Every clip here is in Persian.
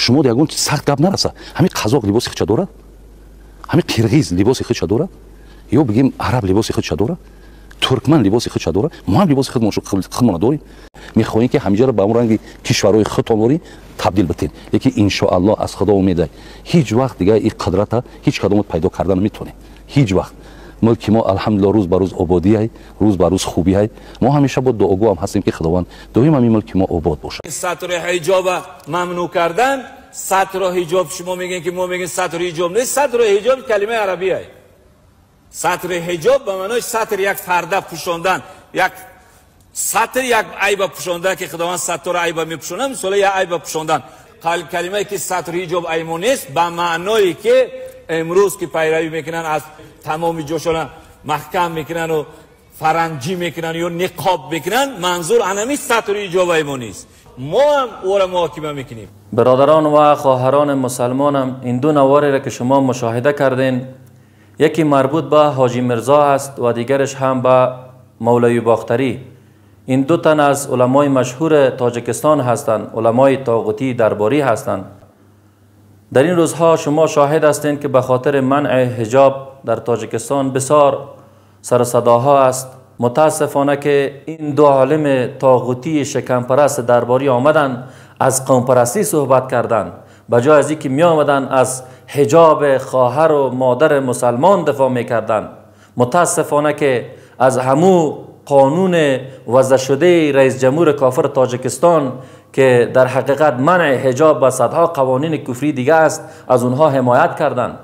شما دیگه سخت گپ نرسه. همین قزاق لباس خودش داره، همین قرغیز لباس خودش داره، یا بگیم عرب لباس خودش داره، ترکمن لباس خودش داره، ما هم لباس خودمون داریم. میخواهیم که همینجا رو به اون رنگ کشورهای خودمون تبدیل بتین. یکی ان شاء الله از خدا امید هیچ وقت دیگه این قدرت هیچ کدوم پیدا کردن نمیتونه. هیچ وقت ملک ما الحمدلله روز به روز آبادی است، روز به روز خوبی است. ما همیشه با دعاگو هم هستیم که خداوند دائم همین ملک ما آباد باشه. سطر حجاب ممنوع کردن، سطر حجاب شما میگین که ما میگیم سطر حجاب نیست. سطر حجاب کلمه عربی است. سطر حجاب به معنای سطر یک پرده پوشاندن، یک سطر یک عیب پوشاندن که خداوند سطر عیب میپوشونه، مثلا یک عیب پوشاندن. کلمه که سطر حجاب ایمون نیست به معنایی که امروز که پیروی میکنن از تمام جوشان محکم میکنن و فرنگی میکنن یا نقاب میکنن، منظور انمی سطر حجاب ایمون نیست. ما هم او را محاکمه میکنیم. برادران و خواهران مسلمانم، این دو نواری را که شما مشاهده کردین، یکی مربوط به حاجی مرزا است و دیگرش هم به مولوی باختری. این دو تن از علمای مشهور تاجیکستان هستند، علمای طاغوتی درباری هستند. در این روزها شما شاهد هستید که به خاطر منع حجاب در تاجیکستان بسیار سر صداها است. متاسفانه که این دو عالم طاغوتی شکمپرست درباری آمدن از قوم پرستی صحبت کردند، بجای از اینکه می آمدن از حجاب خواهر و مادر مسلمان دفاع می کردن. متاسفانه که از همو قانون وضع شده رئیس جمهور کافر تاجیکستان که در حقیقت منع حجاب و صدها قوانین کفری دیگه است، از اونها حمایت کردند.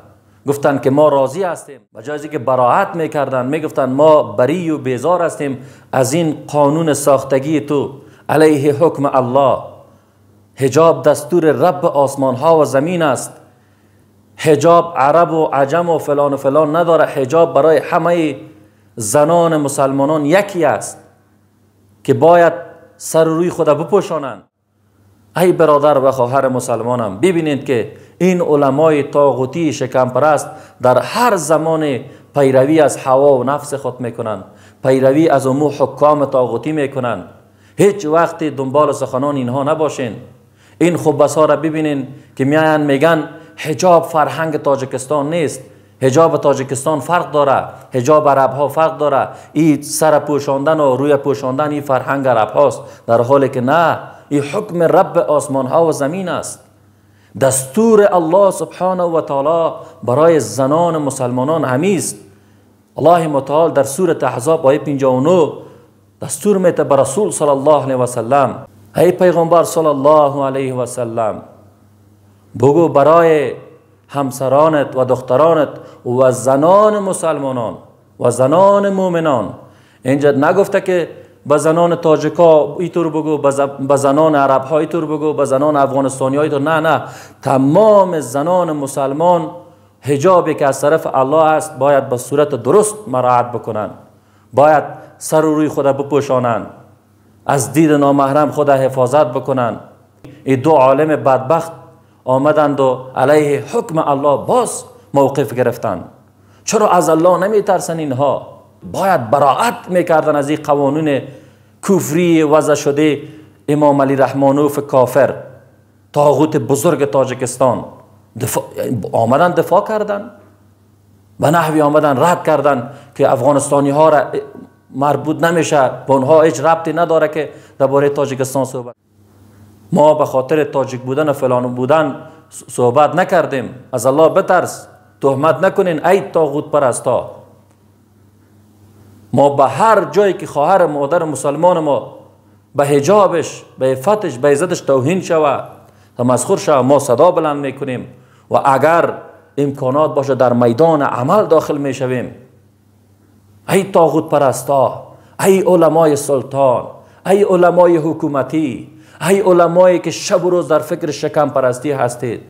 گفتند که ما راضی هستیم، بجای از اینکه براءت میکردند میگفتند ما بری و بیزار هستیم از این قانون ساختگی تو. علیه حکم الله. حجاب دستور رب آسمان ها و زمین است. حجاب عرب و عجم و فلان نداره. حجاب برای همه زنان مسلمانان یکی است که باید سر روی خود بپوشانند. ای برادر و خواهر مسلمانم، ببینید که این علمای طاغوتی شکمپرست در هر زمان پیروی از هوا و نفس خود میکنند، پیروی از امو حکام طاغوتی میکنند. هیچ وقت دنبال سخنان اینها نباشین. این خبثا را ببینین که میان میگن حجاب فرهنگ تاجیکستان نیست. حجاب تاجیکستان فرق داره، حجاب عرب ها فرق داره. این سر پوشاندن و روی پوشاندن این فرهنگ عرب هاست، در حالی که نه، این حکم رب آسمان ها و زمین است. دستور الله سبحانه و تعالی برای زنان مسلمانان همیست. الله متعال در سوره احزاب آیه 59 دستور میده به رسول صلی الله علیه و سلم: ای پیغمبر صلی الله علیه و سلم، بگو برای همسرانت و دخترانت و زنان مسلمانان و زنان مؤمنان. اینجا نگفته که به زنان تاجیکا اینطور بگو، به زنان عرب ها اینطور بگو، به زنان افغانستانی ها اینطور. نه، تمام زنان مسلمان حجابی که از طرف الله است باید به صورت درست مراعات بکنند، باید سر و روی خود بپوشانند، از دید نامحرم خود حفاظت بکنند. این دو عالم بدبخت آمدند و علیه حکم الله باز موقف گرفتند. چرا از الله نمی ترسن اینها؟ باید براءت میکردن از این قوانین کفری وضع شده امام علی رحمانوف کافر، طاغوت بزرگ تاجیکستان. آمدن دفاع کردن، به نحوی آمدن رد کردن که افغانستانی ها را مربوط نمیشه، به اونها هیچ ربطی نداره که درباره تاجیکستان صحبت. ما به خاطر تاجیک بودن و فلان بودن صحبت نکردیم. از الله بترس، تهمت نکنین ای طاغوت پرستا. ما به هر جایی که خواهر مادر مسلمان ما به حجابش، به عفتش، به عزتش توهین شود، تمسخر شود، ما صدا بلند میکنیم و اگر امکانات باشه در میدان عمل داخل میشویم. ای طاغوت پرستا، ای علمای سلطان، ای علمای حکومتی، ای علمایی که شب و روز در فکر شکم پرستی هستید،